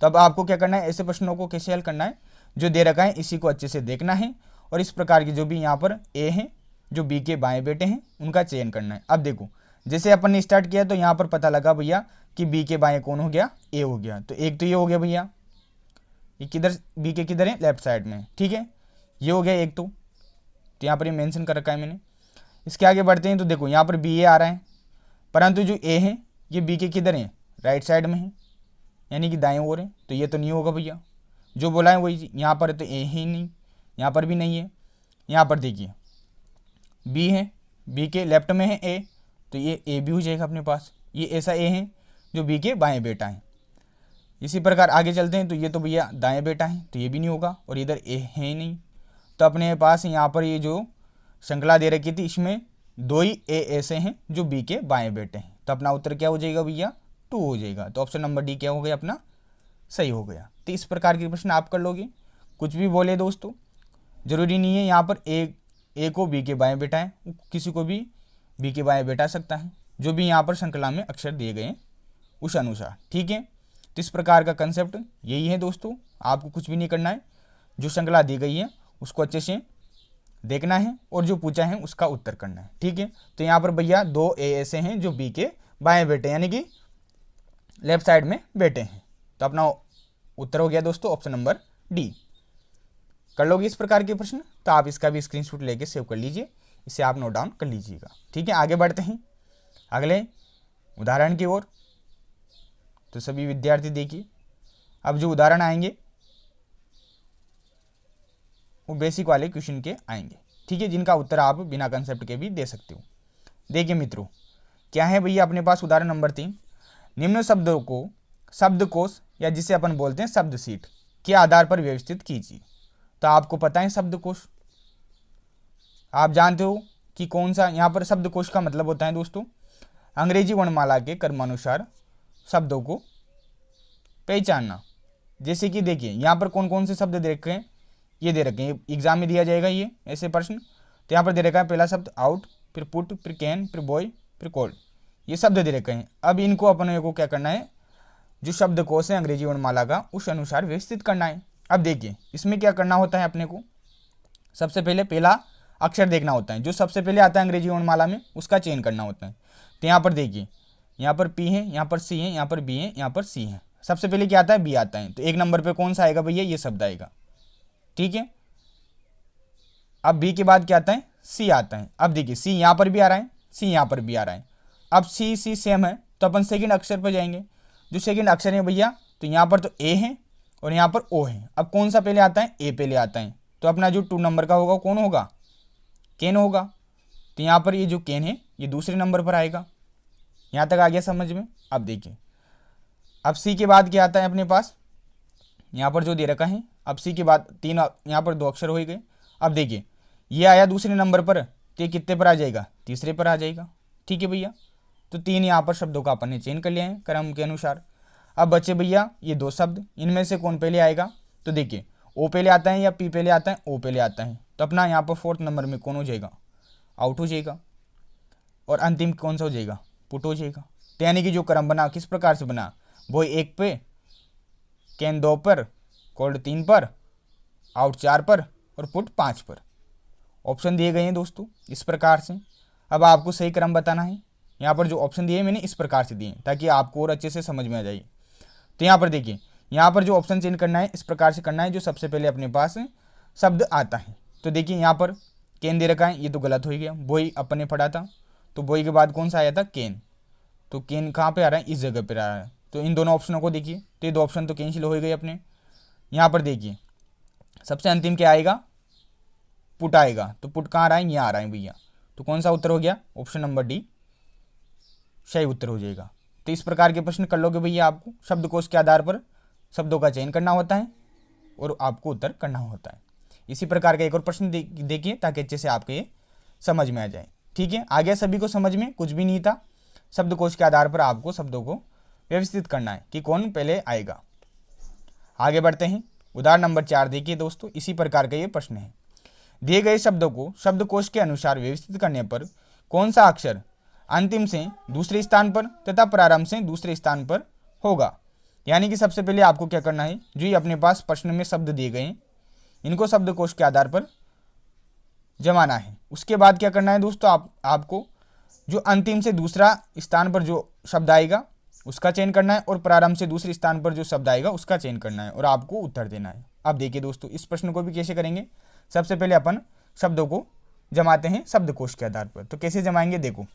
तो अब आपको क्या करना है, ऐसे प्रश्नों को कैसे हल करना है, जो दे रखा है इसी को अच्छे से देखना है, और इस प्रकार की जो भी यहाँ पर ए हैं जो बी के बाएं बेटे हैं उनका चयन करना है। अब देखो, जैसे अपन ने स्टार्ट किया तो यहाँ पर पता लगा भैया कि बी के बाएं कौन हो गया, ए हो गया। तो एक तो ये हो गया भैया, ये किधर, बी के किधर है, लेफ्ट साइड में, ठीक है, ये हो गया एक। तो यहाँ पर ये मेंशन कर रखा है मैंने। इसके आगे बढ़ते हैं तो देखो, यहाँ पर बी ए आ रहा है, परंतु जो ए है ये बी के किधर है, राइट साइड में है, यानी कि दाएं ओर है। तो ये तो नहीं होगा भैया, जो बोला है वही। यहाँ पर तो ए ही नहीं, यहाँ पर भी नहीं है। यहाँ पर देखिए बी है, बी के लेफ्ट में है ए, तो ये ए भी हो जाएगा अपने पास। ये ऐसा ए है जो बी के बाएं बेटा है। इसी प्रकार आगे चलते हैं तो ये तो भैया दाएं बेटा है, तो ये भी नहीं होगा, और इधर ए है ही नहीं। तो अपने पास यहाँ पर ये जो श्रृंखला दे रखी थी इसमें 2 ही ए ऐसे हैं जो बी के बाएं बेटे हैं। तो अपना उत्तर क्या हो जाएगा भैया, 2 हो जाएगा। तो ऑप्शन नंबर डी क्या हो गया अपना, सही हो गया। तो इस प्रकार के प्रश्न आप कर लोगे। कुछ भी बोले दोस्तों, जरूरी नहीं है यहाँ पर ए को बी के बाएं बेटा है, किसी को भी बी के बाएं बेटा सकता है, जो भी यहाँ पर श्रृंखला में अक्षर दिए गए उस अनुसार, ठीक है। तो इस प्रकार का कंसेप्ट यही है दोस्तों, आपको कुछ भी नहीं करना है, जो श्रृंखला दी गई है उसको अच्छे से देखना है और जो पूछा है उसका उत्तर करना है, ठीक है। तो यहाँ पर भैया 2 ए ऐसे हैं जो बी के बाएं बेटे यानी कि लेफ्ट साइड में बेटे हैं। तो अपना उत्तर हो गया दोस्तों ऑप्शन नंबर डी। कर लोगे इस प्रकार के प्रश्न तो आप इसका भी स्क्रीनशॉट लेके सेव कर लीजिए, इसे आप नोट डाउन कर लीजिएगा। ठीक है, आगे बढ़ते हैं अगले उदाहरण की ओर। तो सभी विद्यार्थी देखिए, अब जो उदाहरण आएंगे वो बेसिक वाले क्वेश्चन के आएंगे। ठीक है, जिनका उत्तर आप बिना कंसेप्ट के भी दे सकते हो। देखिए मित्रों, क्या है भैया अपने पास उदाहरण नंबर 3, निम्न शब्दों को शब्दकोश या जिसे अपन बोलते हैं शब्द सीट के आधार पर व्यवस्थित कीजिए। तो आपको पता है शब्दकोश, आप जानते हो कि कौन सा। यहाँ पर शब्दकोश का मतलब होता है दोस्तों अंग्रेजी वर्णमाला के क्रमानुसार शब्दों को पहचानना। जैसे कि देखिए यहाँ पर कौन कौन से शब्द दे रखे हैं, ये दे रखे हैं, एग्जाम में दिया जाएगा ये ऐसे प्रश्न। तो यहाँ पर दे रखा है पहला शब्द आउट, फिर पुट, फिर कैन, फिर बॉय, फिर कोल्ड, ये शब्द दे रखे हैं। अब इनको अपने को क्या करना है, जो शब्दकोश है अंग्रेजी वर्णमाला का उस अनुसार व्यवस्थित करना है। अब देखिए इसमें क्या करना होता है अपने को, सबसे पहले पहला अक्षर देखना होता है, जो सबसे पहले आता है अंग्रेजी वर्णमाला में उसका चयन करना होता है। तो यहाँ पर देखिए, यहाँ पर पी है, यहाँ पर सी है, यहाँ पर बी है, यहाँ पर सी है। सबसे पहले क्या आता है, बी आता है। तो एक नंबर पे कौन सा आएगा भैया, ये शब्द आएगा। ठीक है, अब बी के बाद क्या आता है, सी आता है। अब देखिए सी यहाँ पर भी आ रहा है, सी यहाँ पर भी आ रहा है। अब सी सी सेम है तो अपन सेकंड अक्षर पर जाएंगे। जो सेकंड अक्षर है भैया, तो यहाँ पर तो ए है और यहाँ पर ओ है। अब कौन सा पहले आता है, ए पहले आता है। तो अपना जो 2 नंबर का होगा कौन होगा, केन होगा। तो यहाँ पर ये जो केन है ये दूसरे नंबर पर आएगा। यहाँ तक आ गया समझ में। अब देखिए अब सी के बाद क्या आता है अपने पास, यहाँ पर जो दे रखा है, अब सी के बाद 3, यहाँ पर 2 अक्षर हो गए। अब देखिए ये आया दूसरे नंबर पर, तो ये कितने पर आ जाएगा, तीसरे पर आ जाएगा। ठीक है भैया, तो 3 यहाँ पर शब्दों का अपन ने चयन कर लिया है क्रम के अनुसार। अब बचे भैया ये 2 शब्द, इनमें से कौन पहले आएगा। तो देखिए ओ पहले आता है या पी पहले आता है, ओ पहले आता है। तो अपना यहाँ पर 4th नंबर में कौन हो जाएगा, आउट हो जाएगा। और अंतिम कौन सा हो जाएगा, पुट हो जाएगा। तो यानी कि जो क्रम बना किस प्रकार से बना, बॉय 1 पे, कैन 2 पर, कोल्ड 3 पर, आउट 4 पर और पुट 5 पर। ऑप्शन दिए गए हैं दोस्तों इस प्रकार से। अब आपको सही क्रम बताना है। यहाँ पर जो ऑप्शन दिए मैंने इस प्रकार से दिए ताकि आपको और अच्छे से समझ में आ जाए। तो यहाँ पर देखिए, यहाँ पर जो ऑप्शन चेंज करना है इस प्रकार से करना है, जो सबसे पहले अपने पास शब्द आता है। तो देखिए यहाँ पर केन दे रखा है, ये तो गलत हो गया। बॉय अपने पढ़ा था, तो बॉय के बाद कौन सा आया था, केन। तो केन कहाँ पे आ रहा है, इस जगह पर आ रहा है। तो इन दोनों ऑप्शनों को देखिए, तो ये 2 ऑप्शन तो कैंसिल हो गए अपने। यहाँ पर देखिए सबसे अंतिम क्या आएगा, पुट आएगा। तो पुट कहाँ आ रहा है, यहाँ आ रहा है भैया। तो कौन सा उत्तर हो गया, ऑप्शन नंबर डी सही उत्तर हो जाएगा। तो इस प्रकार के प्रश्न कर लोगे भैया, आपको शब्दकोश के आधार पर शब्दों का चयन करना होता है और आपको उत्तर करना होता है। इसी प्रकार का एक और प्रश्न देखिए ताकि अच्छे से आपके ये समझ में आ जाए। ठीक है, आगे सभी को समझ में कुछ भी नहीं था। शब्दकोश के आधार पर आपको शब्दों को व्यवस्थित करना है कि कौन पहले आएगा। आगे बढ़ते हैं, उदाहरण नंबर 4 देखिए दोस्तों, इसी प्रकार का ये प्रश्न है। दिए गए शब्दों को शब्दकोश के अनुसार व्यवस्थित करने पर कौन सा अक्षर अंतिम से दूसरे स्थान पर तथा प्रारंभ से दूसरे स्थान पर होगा। यानी कि सबसे पहले आपको क्या करना है, जो ये अपने पास प्रश्न में शब्द दिए गए हैं इनको शब्दकोश के आधार पर जमाना है। उसके बाद क्या करना है दोस्तों, आपको जो अंतिम से दूसरा स्थान पर जो शब्द आएगा उसका चयन करना है और प्रारंभ से दूसरे स्थान पर जो शब्द आएगा उसका चयन करना है और आपको उत्तर देना है। अब देखिए दोस्तों इस प्रश्न को भी कैसे करेंगे, सबसे पहले अपन शब्दों को जमाते हैं शब्दकोश के आधार पर। तो कैसे जमाएंगे, देखो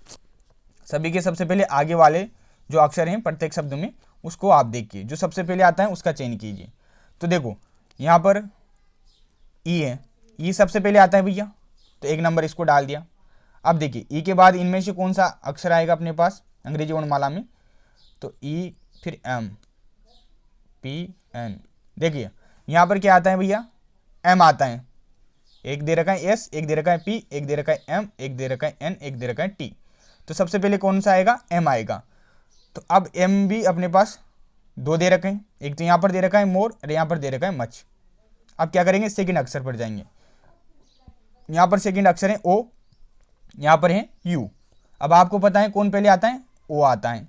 सभी के सबसे पहले आगे वाले जो अक्षर हैं प्रत्येक शब्द में उसको आप देखिए, जो सबसे पहले आता है उसका चयन कीजिए। तो देखो यहाँ पर ई है, ई सबसे पहले आता है भैया, तो 1 नंबर इसको डाल दिया। अब देखिए ई के बाद इनमें से कौन सा अक्षर आएगा अपने पास अंग्रेजी वर्णमाला में, तो ई फिर एम पी एन। देखिए यहाँ पर क्या आता है भैया, एम आता है। एक दे रखा है एस, एक दे रखा है पी, एक दे रखा है एम, एक दे रखा है एन, एक दे रखा है टी। तो सबसे पहले कौन सा आएगा, एम आएगा। तो अब एम भी अपने पास 2 दे रखे हैं, एक तो यहाँ पर दे रखा है मोर और यहाँ पर दे रखा है मच। अब क्या करेंगे, सेकंड अक्षर पर जाएंगे। यहाँ पर सेकंड अक्षर है ओ, यहाँ पर है यू। अब आपको पता है कौन पहले आता है, ओ आता है।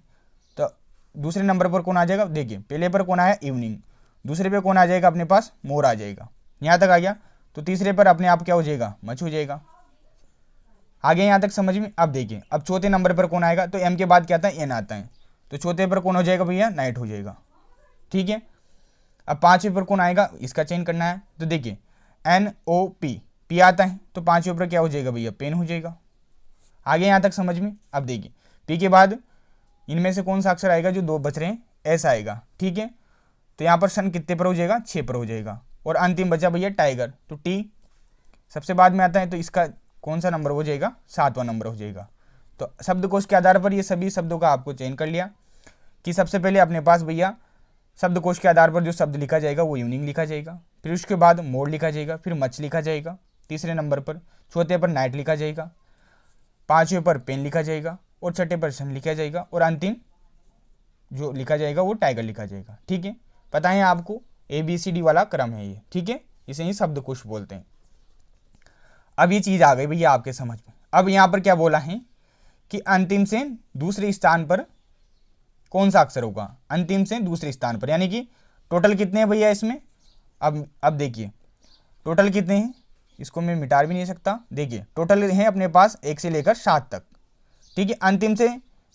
तो दूसरे नंबर पर कौन आ जाएगा, देखिए पहले पर कौन आया, इवनिंग। दूसरे पे कौन आ जाएगा अपने पास, मोर आ जाएगा। यहाँ तक आ गया। तो तीसरे पर अपने आप क्या हो जाएगा, मच हो जाएगा। आगे यहाँ तक समझ में। अब देखिए अब चौथे नंबर पर कौन आएगा, तो एम के बाद क्या आता है, एन आता है। तो चौथे पर कौन हो जाएगा भैया, नाइट हो जाएगा। ठीक है, अब पाँचवें पर कौन आएगा, इसका चयन करना है। तो देखिए NOP, पी आता है तो पाँचवें पर क्या हो जाएगा भैया, पेन हो जाएगा। आगे यहाँ तक समझ में। अब देखिए पी के बाद इनमें से कौन सा अक्षर आएगा, जो दो बच रहे हैं, एस आएगा, ठीक है। तो यहाँ पर सन कितने पर हो जाएगा, 6 पर हो जाएगा। और अंतिम बचा भैया टाइगर, तो टी सबसे बाद में आता है, तो इसका कौन सा नंबर हो जाएगा, 7वां नंबर हो जाएगा। तो शब्दकोश के आधार पर ये सभी शब्दों का आपको चयन कर लिया कि सबसे पहले अपने पास भैया शब्दकोश के आधार पर जो शब्द लिखा जाएगा वो इवनिंग लिखा जाएगा, फिर उसके बाद मोर लिखा जाएगा, फिर मच लिखा जाएगा तीसरे नंबर पर, चौथे पर नाइट लिखा जाएगा, पाँचवें पर पेन लिखा जाएगा, और छठे पर सन लिखा जाएगा, और अंतिम जो लिखा जाएगा वो टाइगर लिखा जाएगा, ठीक है। पता है आपको ABCD वाला क्रम है ये, ठीक है, इसे ही शब्दकोश बोलते हैं। अब ये चीज़ आ गई भैया आपके समझ में। अब यहाँ पर क्या बोला है कि अंतिम से दूसरे स्थान पर कौन सा अक्षर होगा, अंतिम से दूसरे स्थान पर, यानी कि टोटल कितने हैं भैया इसमें। अब देखिए टोटल कितने हैं, इसको मैं मिटा भी नहीं सकता। देखिए टोटल है अपने पास 1 से लेकर 7 तक, ठीक है। अंतिम से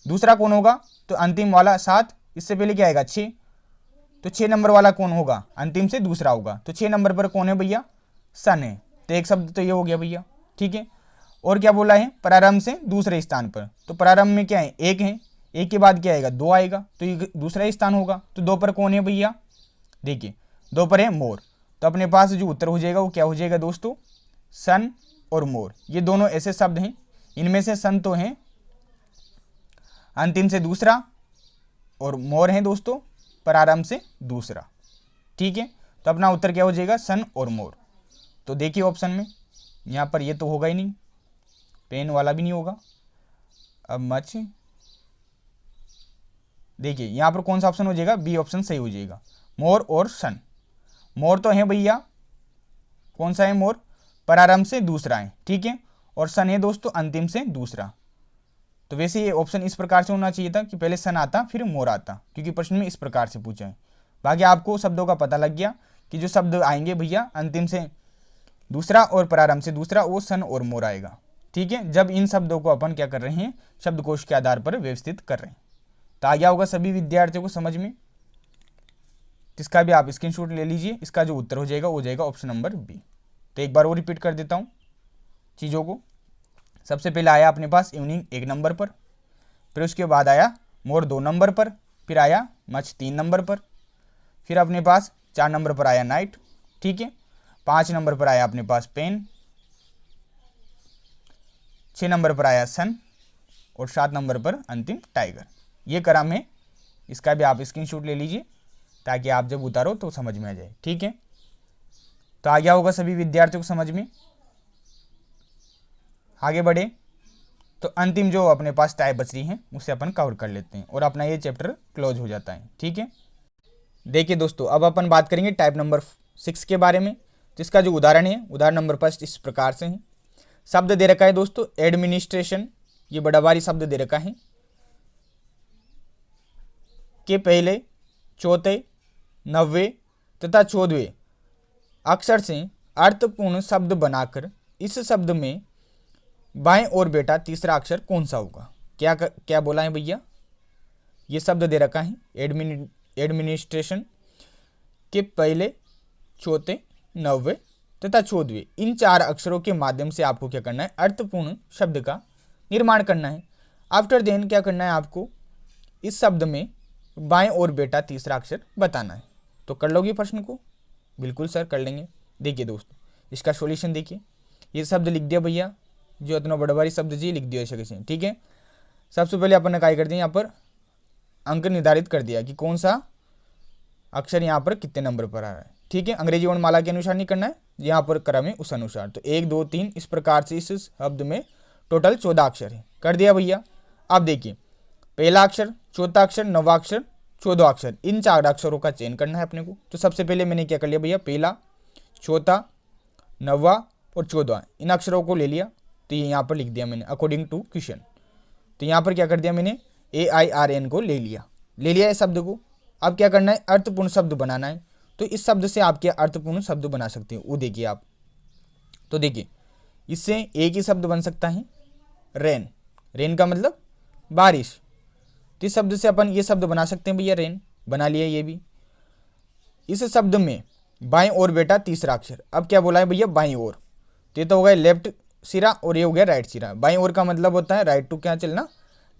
दूसरा कौन होगा, तो अंतिम वाला 7, इससे पहले क्या आएगा 6, तो 6 नंबर वाला कौन होगा, अंतिम से दूसरा होगा। तो 6 नंबर पर कौन है भैया, सन है। तो एक शब्द तो ये हो गया भैया, ठीक है। और क्या बोला है, प्रारंभ से दूसरे स्थान पर, तो प्रारंभ में क्या है, 1 है, 1 के बाद क्या आएगा, 2 आएगा, तो ये दूसरा स्थान होगा। तो 2 पर कौन है भैया, देखिए 2 पर है मोर। तो अपने पास जो उत्तर हो जाएगा वो क्या हो जाएगा दोस्तों, सन और मोर। ये दोनों ऐसे शब्द हैं, इनमें से सन तो है अंतिम से दूसरा, और मोर है दोस्तों प्रारंभ से दूसरा, ठीक है। तो अपना उत्तर क्या हो जाएगा, सन और मोर। तो देखिए ऑप्शन में यहाँ पर ये तो होगा ही नहीं, पेन वाला भी नहीं होगा। अब मच, देखिए यहाँ पर कौन सा ऑप्शन हो जाएगा, बी ऑप्शन सही हो जाएगा, मोर और सन। मोर तो है भैया, कौन सा है मोर, प्रारंभ से दूसरा है, ठीक है, और सन है दोस्तों अंतिम से दूसरा। तो वैसे ये ऑप्शन इस प्रकार से होना चाहिए था कि पहले सन आता फिर मोर आता, क्योंकि प्रश्न में इस प्रकार से पूछा है। बाकी आपको शब्दों का पता लग गया कि जो शब्द आएंगे भैया अंतिम से दूसरा और प्रारंभ से दूसरा, वो सन और मोर आएगा, ठीक है। जब इन शब्दों को अपन क्या कर रहे हैं, शब्दकोश के आधार पर व्यवस्थित कर रहे हैं। तो आ गया होगा सभी विद्यार्थियों को समझ में। इसका भी आप स्क्रीनशॉट ले लीजिए, इसका जो उत्तर हो जाएगा वो जाएगा ऑप्शन नंबर बी। तो एक बार वो रिपीट कर देता हूँ चीज़ों को। सबसे पहले आया अपने पास इवनिंग 1 नंबर पर, फिर उसके बाद आया मोर 2 नंबर पर, फिर आया मच 3 नंबर पर, फिर अपने पास 4 नंबर पर आया नाइट, ठीक है। 5 नंबर पर आया अपने पास पेन, 6 नंबर पर आया सन, और 7 नंबर पर अंतिम टाइगर। ये क्रम है, इसका भी आप स्क्रीनशॉट ले लीजिए ताकि आप जब उतारो तो समझ में आ जाए, ठीक है। तो आ गया होगा सभी विद्यार्थियों को समझ में। आगे बढ़े तो अंतिम जो अपने पास टाइप बच रही है उसे अपन कवर कर लेते हैं और अपना ये चैप्टर क्लोज हो जाता है, ठीक है। देखिए दोस्तों, अब अपन बात करेंगे टाइप नंबर 6 के बारे में, जिसका जो उदाहरण है, उदाहरण नंबर 1 इस प्रकार से है। शब्द दे रखा है दोस्तों एडमिनिस्ट्रेशन, ये बड़ा भारी शब्द दे रखा है, के पहले, चौथे, 90वें तथा 14वें अक्षर से अर्थपूर्ण शब्द बनाकर इस शब्द में बाएं और बेटा तीसरा अक्षर कौन सा होगा। क्या बोला है भैया, ये शब्द दे रखा है एडमिनिस्ट्रेशन के पहले, चौथे, 90वें तथा 14वें, इन 4 अक्षरों के माध्यम से आपको क्या करना है, अर्थपूर्ण शब्द का निर्माण करना है। आफ्टर देन क्या करना है, आपको इस शब्द में बाएं और बेटा तीसरा अक्षर बताना है। तो कर लोगे प्रश्न को, बिल्कुल सर कर लेंगे। देखिए दोस्तों, इसका सॉल्यूशन देखिए, ये शब्द लिख दिया भैया, जो इतना बड़ा भारी शब्द जी लिख दिया ऐसे कैसे, ठीक है। सबसे पहले अपन ने क्या कर दिया, यहाँ पर अंक निर्धारित कर दिया कि कौन सा अक्षर यहाँ पर कितने नंबर पर आ रहा है, ठीक है। अंग्रेजी वर्णमाला के अनुसार नहीं करना है, यहाँ पर क्रम है उस अनुसार। तो 1 2 3 इस प्रकार से इस शब्द में टोटल 14 अक्षर है, कर दिया भैया। अब देखिए पहला अक्षर, चौथा अक्षर, 9वां अक्षर, 14वां अक्षर, इन 4 अक्षरों का चयन करना है अपने को। तो सबसे पहले मैंने क्या कर लिया भैया, पहला, चौथा, 9वां और 14वां इन अक्षरों को ले लिया। तो ये यहाँ पर लिख दिया मैंने अकॉर्डिंग टू क्वेश्चन। तो यहाँ पर क्या कर दिया मैंने, AIRN को ले लिया इस शब्द को। अब क्या करना है, अर्थपूर्ण शब्द बनाना है। तो इस शब्द से आप क्या अर्थपूर्ण शब्द बना सकते हो, वो देखिए आप। तो देखिए इससे एक ही शब्द बन सकता है, रेन। रेन का मतलब बारिश। तो इस शब्द से अपन ये शब्द बना सकते हैं भैया, रेन बना लिया ये भी। इस शब्द में बाएं ओर बेटा तीसरा अक्षर। अब क्या बोला है भैया, बाएं ओर, तो ये तो हो गया लेफ्ट सिरा और ये हो गया राइट सिरा। बाएं ओर का मतलब होता है राइट टू क्या चलना,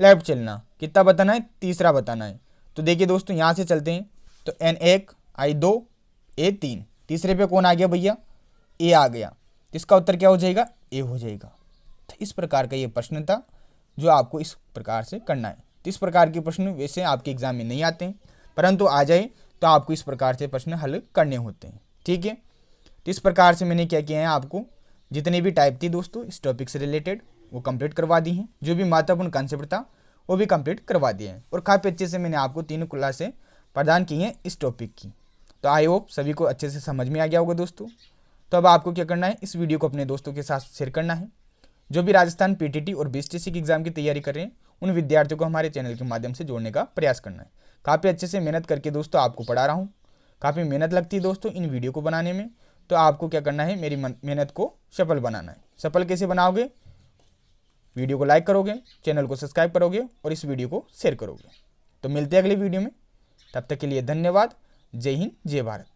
लेफ्ट चलना। कितना बताना है, तीसरा बताना है। तो देखिए दोस्तों यहाँ से चलते हैं, तो N1 I2 A3, तीसरे पे कौन आ गया भैया, ए आ गया। तो इसका उत्तर क्या हो जाएगा, ए हो जाएगा। तो इस प्रकार का ये प्रश्न था जो आपको इस प्रकार से करना है। तो इस प्रकार के प्रश्न वैसे आपके एग्जाम में नहीं आते हैं, परंतु आ जाए तो आपको इस प्रकार से प्रश्न हल करने होते हैं। ठीक है, तो इस प्रकार से मैंने क्या किया है, आपको जितनी भी टाइप थी दोस्तों इस टॉपिक से रिलेटेड वो कंप्लीट करवा दी हैं। जो भी महत्वपूर्ण कॉन्सेप्ट था वो भी कंप्लीट करवा दिए हैं, और काफ़ी अच्छे से मैंने आपको 3 क्लासें प्रदान की हैं इस टॉपिक की। तो आई होप सभी को अच्छे से समझ में आ गया होगा दोस्तों। तो अब आपको क्या करना है, इस वीडियो को अपने दोस्तों के साथ शेयर करना है। जो भी राजस्थान पीटीटी और बीएसटीसी की एग्जाम की तैयारी कर रहे हैं उन विद्यार्थियों को हमारे चैनल के माध्यम से जोड़ने का प्रयास करना है। काफ़ी अच्छे से मेहनत करके दोस्तों आपको पढ़ा रहा हूँ। काफ़ी मेहनत लगती है दोस्तों इन वीडियो को बनाने में, तो आपको क्या करना है, मेरी मेहनत को सफल बनाना है। सफल कैसे बनाओगे, वीडियो को लाइक करोगे, चैनल को सब्सक्राइब करोगे और इस वीडियो को शेयर करोगे। तो मिलते हैं अगली वीडियो में, तब तक के लिए धन्यवाद। जय हिंद, जय भारत।